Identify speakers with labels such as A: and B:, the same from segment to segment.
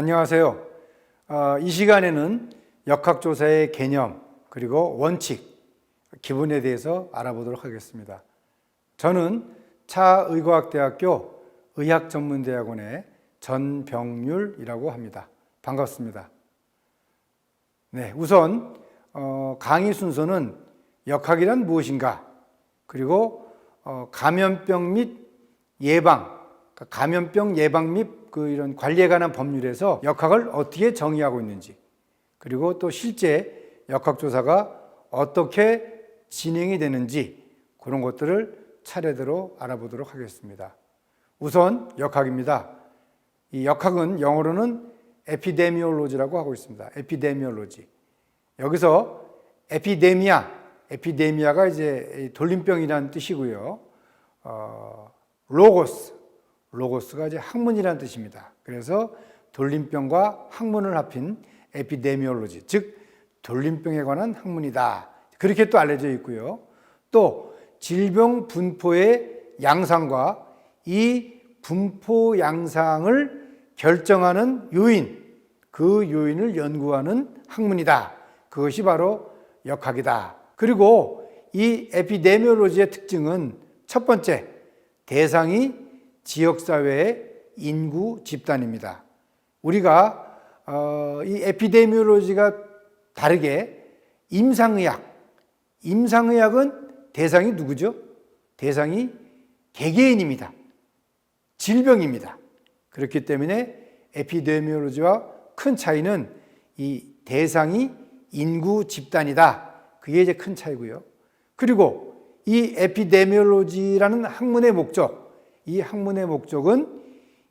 A: 안녕하세요. 이 시간에는 역학조사의 개념 그리고 원칙, 기본에 대해서 알아보도록 하겠습니다. 저는 차의과학대학교 의학전문대학원의 전병률이라고 합니다. 반갑습니다. 네, 우선 강의 순서는 역학이란 무엇인가, 그리고 감염병 및 예방, 감염병 예방 및 이런 관리에 관한 법률에서 역학을 어떻게 정의하고 있는지, 그리고 또 실제 역학조사가 어떻게 진행이 되는지, 그런 것들을 차례대로 알아보도록 하겠습니다. 우선 역학입니다. 이 역학은 영어로는 에피데미올로지라고 하고 있습니다. 에피데미올로지. 여기서 에피데미아가 이제 돌림병이라는 뜻이고요. 로고스가 이제 학문이라는 뜻입니다. 그래서 돌림병과 학문을 합힌 에피데미올로지, 즉 돌림병에 관한 학문이다. 그렇게 또 알려져 있고요. 또 질병 분포의 양상과 이 분포 양상을 결정하는 요인, 그 요인을 연구하는 학문이다. 그것이 바로 역학이다. 그리고 이 에피데미올로지의 특징은 첫 번째, 대상이 지역사회의 인구 집단입니다. 우리가 이 에피데미올로지가 다르게 임상의학은 대상이 누구죠? 대상이 개개인입니다. 질병입니다. 그렇기 때문에 에피데미올로지와 큰 차이는 이 대상이 인구 집단이다. 그게 이제 큰 차이고요. 그리고 이 에피데미올로지라는 학문의 목적, 이 학문의 목적은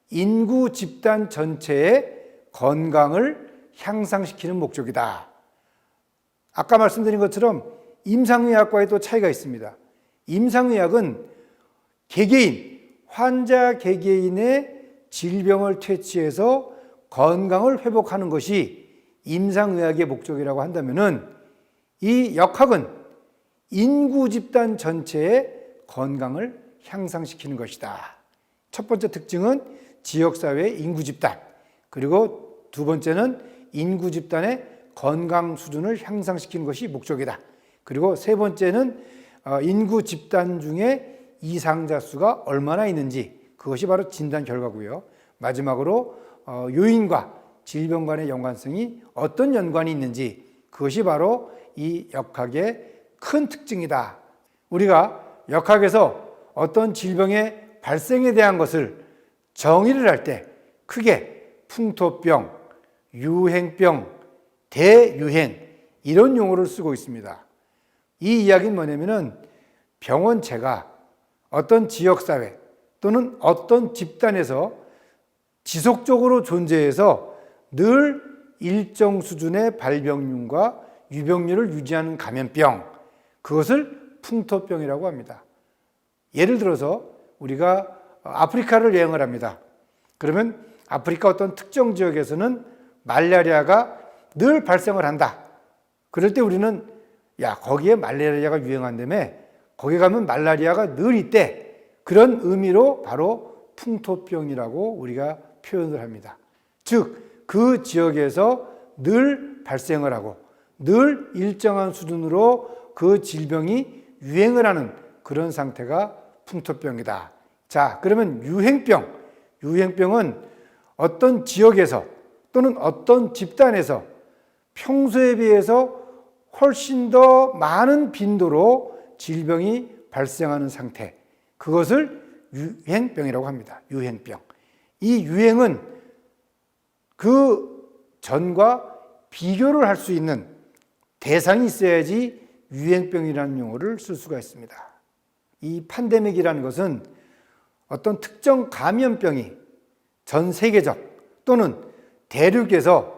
A: 인구 집단 전체의 건강을 향상시키는 목적이다. 아까 말씀드린 것처럼 임상의학과의 또 차이가 있습니다. 임상의학은 환자 개개인의 질병을 퇴치해서 건강을 회복하는 것이 임상의학의 목적이라고 한다면은, 이 역학은 인구 집단 전체의 건강을 향상시키는 것이다. 첫 번째 특징은 지역사회의 인구 집단, 그리고 두 번째는 인구 집단의 건강 수준을 향상시키는 것이 목적이다. 그리고 세 번째는 인구 집단 중에 이상자 수가 얼마나 있는지, 그것이 바로 진단 결과고요. 마지막으로 요인과 질병 간의 연관성이 어떤 연관이 있는지, 그것이 바로 이 역학의 큰 특징이다. 우리가 역학에서 어떤 질병의 발생에 대한 것을 정의를 할 때 크게 풍토병, 유행병, 대유행, 이런 용어를 쓰고 있습니다. 이 이야기는 뭐냐면은 병원체가 어떤 지역사회 또는 어떤 집단에서 지속적으로 존재해서 늘 일정 수준의 발병률과 유병률을 유지하는 감염병, 그것을 풍토병이라고 합니다. 예를 들어서 우리가 아프리카를 여행을 합니다. 그러면 아프리카 어떤 특정 지역에서는 말라리아가 늘 발생을 한다. 그럴 때 우리는 거기에 말라리아가 유행한다며, 거기 가면 말라리아가 늘 있대. 그런 의미로 바로 풍토병이라고 우리가 표현을 합니다. 즉, 그 지역에서 늘 발생을 하고 늘 일정한 수준으로 그 질병이 유행을 하는 그런 상태가 풍토병이다. 자, 그러면 유행병은 어떤 지역에서 또는 어떤 집단에서 평소에 비해서 훨씬 더 많은 빈도로 질병이 발생하는 상태, 그것을 유행병이라고 합니다. 유행병. 이 유행은 그 전과 비교를 할 수 있는 대상이 있어야지 유행병이라는 용어를 쓸 수가 있습니다. 이 팬데믹이라는 것은 어떤 특정 감염병이 전 세계적 또는 대륙에서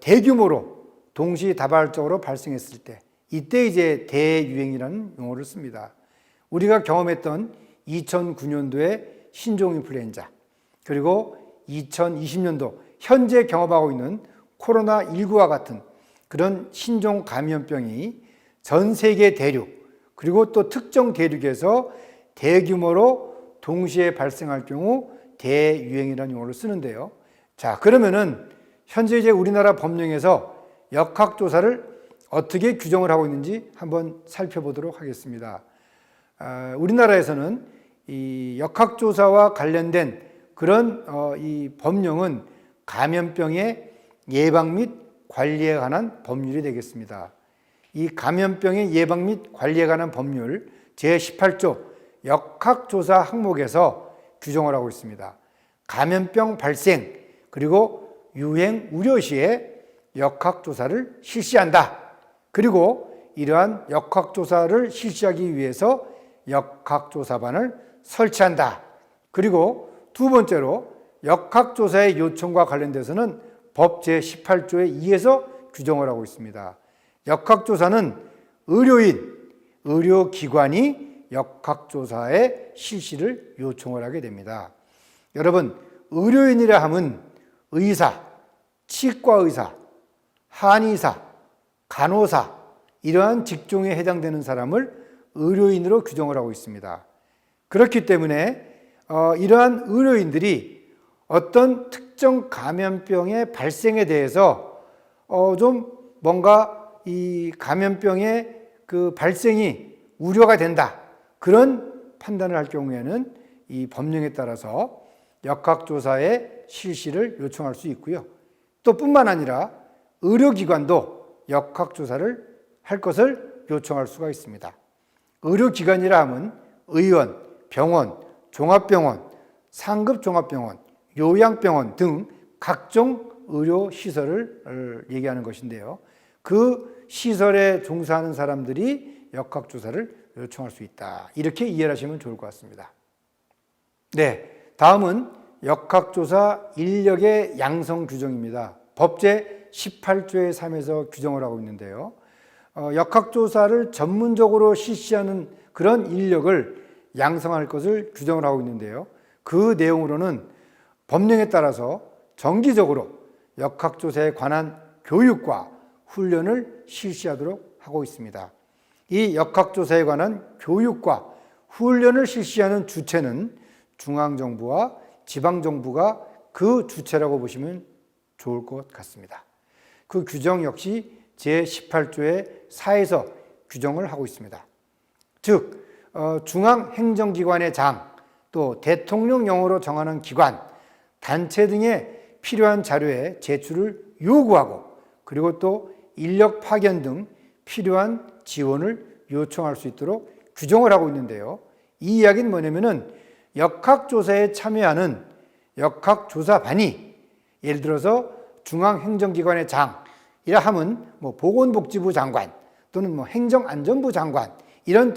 A: 대규모로 동시다발적으로 발생했을 때, 이때 이제 대유행이라는 용어를 씁니다. 우리가 경험했던 2009년도의 신종인플루엔자, 그리고 2020년도 현재 경험하고 있는 코로나19와 같은 그런 신종 감염병이 전 세계 대륙, 그리고 또 특정 대륙에서 대규모로 동시에 발생할 경우 대유행이라는 용어를 쓰는데요. 자, 그러면은 현재 이제 우리나라 법령에서 역학조사를 어떻게 규정을 하고 있는지 한번 살펴보도록 하겠습니다. 우리나라에서는 이 역학조사와 관련된 그런 이 법령은 감염병의 예방 및 관리에 관한 법률이 되겠습니다. 이 감염병의 예방 및 관리에 관한 법률 제18조 역학조사 항목에서 규정을 하고 있습니다. 감염병 발생 그리고 유행 우려 시에 역학조사를 실시한다. 그리고 이러한 역학조사를 실시하기 위해서 역학조사반을 설치한다. 그리고 두 번째로 역학조사의 요청과 관련돼서는 법 제18조에 2에서 규정을 하고 있습니다. 역학조사는 의료인, 의료기관이 역학조사의 실시를 요청을 하게 됩니다. 여러분, 의료인이라 하면 의사, 치과의사, 한의사, 간호사 이러한 직종에 해당되는 사람을 의료인으로 규정을 하고 있습니다. 그렇기 때문에 이러한 의료인들이 어떤 특정 감염병의 발생에 대해서 좀 뭔가 이 감염병의 그 발생이 우려가 된다. 그런 판단을 할 경우에는 이 법령에 따라서 역학조사의 실시를 요청할 수 있고요. 또 뿐만 아니라 의료기관도 역학조사를 할 것을 요청할 수가 있습니다. 의료기관이라 하면 의원, 병원, 종합병원, 상급종합병원, 요양병원 등 각종 의료시설을 얘기하는 것인데요. 그 시설에 종사하는 사람들이 역학조사를 요청할 수 있다. 이렇게 이해를 하시면 좋을 것 같습니다. 네, 다음은 역학조사 인력의 양성 규정입니다. 법제 18조의 3에서 규정을 하고 있는데요. 역학조사를 전문적으로 실시하는 그런 인력을 양성할 것을 규정을 하고 있는데요. 그 내용으로는 법령에 따라서 정기적으로 역학조사에 관한 교육과 훈련을 실시하도록 하고 있습니다. 이 역학조사에 관한 교육과 훈련을 실시하는 주체는 중앙정부와 지방정부가 그 주체라고 보시면 좋을 것 같습니다. 그 규정 역시 제18조의 4에서 규정을 하고 있습니다. 즉 중앙행정기관의 장, 또 대통령령으로 정하는 기관, 단체 등의 필요한 자료의 제출을 요구하고 그리고 또 인력 파견 등 필요한 지원을 요청할 수 있도록 규정을 하고 있는데요. 이 이야기는 뭐냐면은 역학조사에 참여하는 역학조사반이 예를 들어서 중앙행정기관의 장이라 하면 보건복지부 장관 또는 행정안전부 장관 이런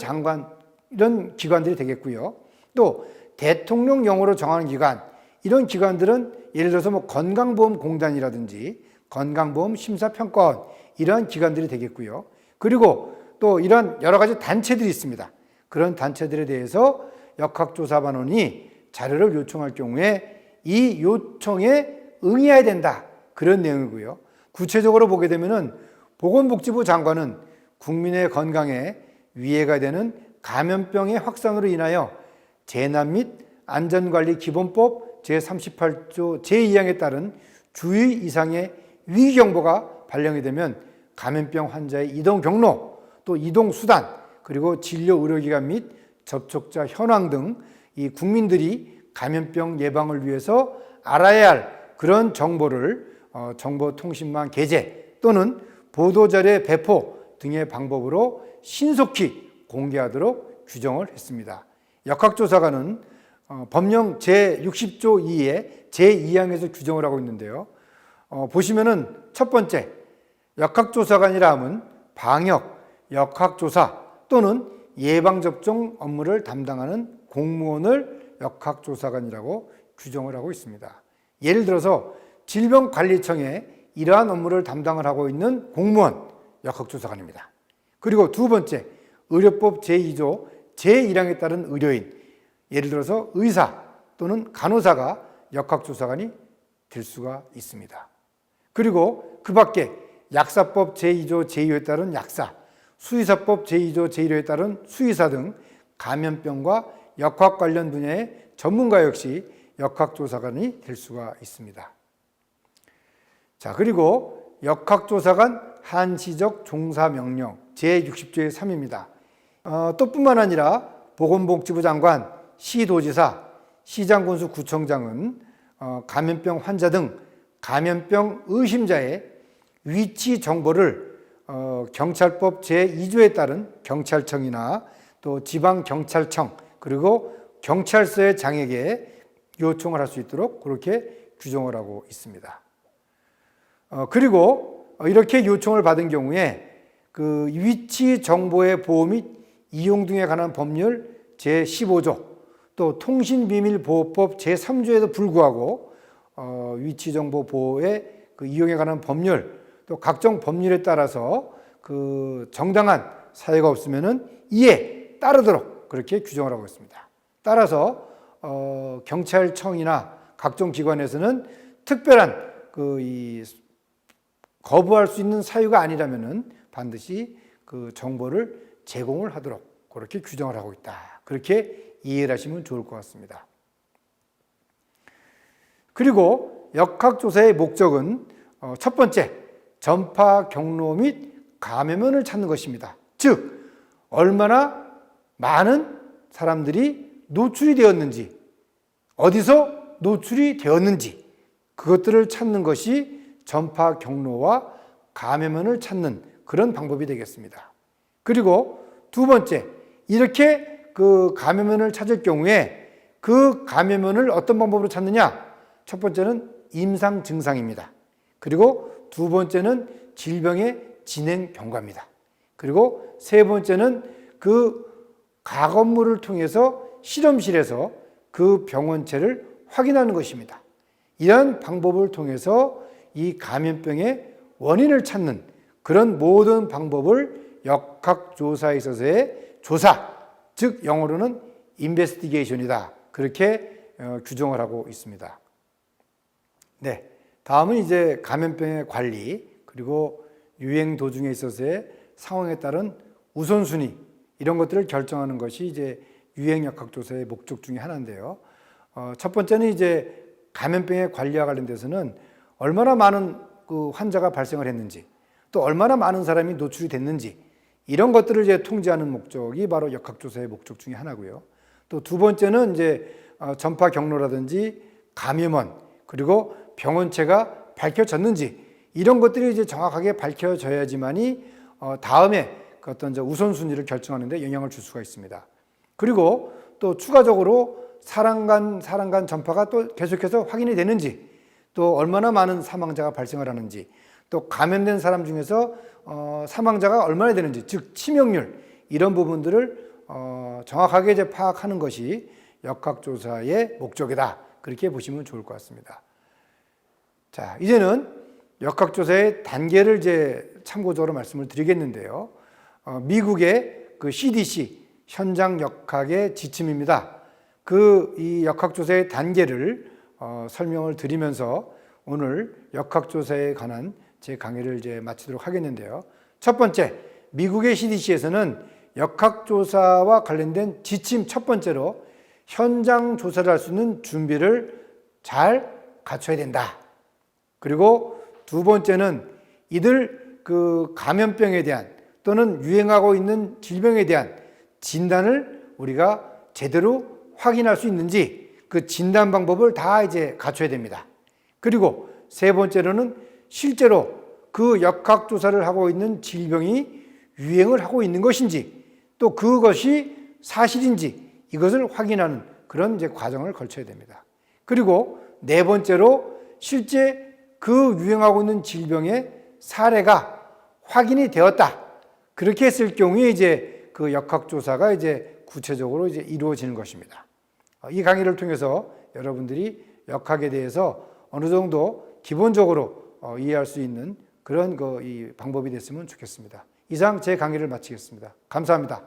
A: 기관들이 되겠고요. 또 대통령령으로 정하는 기관 이런 기관들은 예를 들어서 건강보험공단이라든지 건강보험심사평가원 이러한 기관들이 되겠고요. 그리고 또 이런 여러 가지 단체들이 있습니다. 그런 단체들에 대해서 역학조사반원이 자료를 요청할 경우에 이 요청에 응해야 된다. 그런 내용이고요. 구체적으로 보게 되면은 보건복지부 장관은 국민의 건강에 위해가 되는 감염병의 확산으로 인하여 재난 및 안전관리기본법 제38조 제2항에 따른 주의 이상의 위기경보가 발령이 되면 감염병 환자의 이동 경로, 또 이동 수단, 그리고 진료 의료기관 및 접촉자 현황 등 이 국민들이 감염병 예방을 위해서 알아야 할 그런 정보를 정보통신망 게재 또는 보도자료의 배포 등의 방법으로 신속히 공개하도록 규정을 했습니다. 역학조사관은 법령 제60조 2의 제2항에서 규정을 하고 있는데요. 보시면은 첫 번째, 역학조사관이라 하면 방역, 역학조사 또는 예방접종 업무를 담당하는 공무원을 역학조사관이라고 규정을 하고 있습니다. 예를 들어서 질병관리청에 이러한 업무를 담당을 하고 있는 공무원, 역학조사관입니다. 그리고 두 번째, 의료법 제2조 제1항에 따른 의료인, 예를 들어서 의사 또는 간호사가 역학조사관이 될 수가 있습니다. 그리고 그 밖에 약사법 제2조 제2호에 따른 약사, 수의사법 제2조 제1호에 따른 수의사 등 감염병과 역학 관련 분야의 전문가 역시 역학조사관이 될 수가 있습니다. 자, 그리고 역학조사관 한시적 종사명령 제60조의 3입니다. 또 뿐만 아니라 보건복지부 장관, 시도지사, 시장군수 구청장은 감염병 환자 등 감염병 의심자의 위치 정보를 경찰법 제2조에 따른 경찰청이나 또 지방경찰청 그리고 경찰서의 장에게 요청을 할 수 있도록 그렇게 규정을 하고 있습니다. 그리고 이렇게 요청을 받은 경우에 그 위치 정보의 보호 및 이용 등에 관한 법률 제15조 또 통신비밀보호법 제3조에도 불구하고 위치 정보 보호의 그 이용에 관한 법률 또 각종 법률에 따라서 그 정당한 사유가 없으면은 이에 따르도록 그렇게 규정을 하고 있습니다. 따라서 경찰청이나 각종 기관에서는 특별한 거부할 수 있는 사유가 아니라면은 반드시 그 정보를 제공을 하도록 그렇게 규정을 하고 있다. 그렇게 이해를 하시면 좋을 것 같습니다. 그리고 역학조사의 목적은 첫 번째, 전파 경로 및 감염원을 찾는 것입니다. 즉, 얼마나 많은 사람들이 노출이 되었는지, 어디서 노출이 되었는지 그것들을 찾는 것이 전파 경로와 감염원을 찾는 그런 방법이 되겠습니다. 그리고 두 번째, 이렇게 그 감염원을 찾을 경우에 그 감염원을 어떤 방법으로 찾느냐? 첫 번째는 임상 증상입니다. 그리고 두 번째는 질병의 진행 경과입니다. 그리고 세 번째는 그 가건물을 통해서 실험실에서 그 병원체를 확인하는 것입니다. 이러한 방법을 통해서 이 감염병의 원인을 찾는 그런 모든 방법을 역학조사에 있어서의 조사, 즉 영어로는 investigation이다. 그렇게 규정을 하고 있습니다. 네, 다음은 이제 감염병의 관리 그리고 유행 도중에 있어서의 상황에 따른 우선순위 이런 것들을 결정하는 것이 이제 유행 역학조사의 목적 중에 하나인데요. 첫 번째는 이제 감염병의 관리와 관련돼서는 얼마나 많은 그 환자가 발생을 했는지 또 얼마나 많은 사람이 노출이 됐는지 이런 것들을 이제 통제하는 목적이 바로 역학조사의 목적 중에 하나고요. 또 두 번째는 이제 전파 경로라든지 감염원 그리고 병원체가 밝혀졌는지 이런 것들이 이제 정확하게 밝혀져야지만이 다음에 그 어떤 우선순위를 결정하는 데 영향을 줄 수가 있습니다. 그리고 또 추가적으로 사람 간 전파가 또 계속해서 확인이 되는지 또 얼마나 많은 사망자가 발생을 하는지 또 감염된 사람 중에서 사망자가 얼마나 되는지 즉 치명률 이런 부분들을 정확하게 이제 파악하는 것이 역학조사의 목적이다. 그렇게 보시면 좋을 것 같습니다. 자, 이제는 역학조사의 단계를 이제 참고적으로 말씀을 드리겠는데요. 미국의 그 CDC 현장 역학의 지침입니다. 이 역학조사의 단계를 설명을 드리면서 오늘 역학조사에 관한 제 강의를 이제 마치도록 하겠는데요. 첫 번째, 미국의 CDC에서는 역학조사와 관련된 지침 첫 번째로 현장 조사를 할 수 있는 준비를 잘 갖춰야 된다. 그리고 두 번째는 이들 그 감염병에 대한 또는 유행하고 있는 질병에 대한 진단을 우리가 제대로 확인할 수 있는지 그 진단 방법을 다 이제 갖춰야 됩니다. 그리고 세 번째로는 실제로 그 역학조사를 하고 있는 질병이 유행을 하고 있는 것인지 또 그것이 사실인지 이것을 확인하는 그런 이제 과정을 거쳐야 됩니다. 그리고 네 번째로 실제 그 유행하고 있는 질병의 사례가 확인이 되었다. 그렇게 했을 경우에 이제 그 역학조사가 이제 구체적으로 이제 이루어지는 것입니다. 이 강의를 통해서 여러분들이 역학에 대해서 어느 정도 기본적으로 이해할 수 있는 그런 이 방법이 됐으면 좋겠습니다. 이상 제 강의를 마치겠습니다. 감사합니다.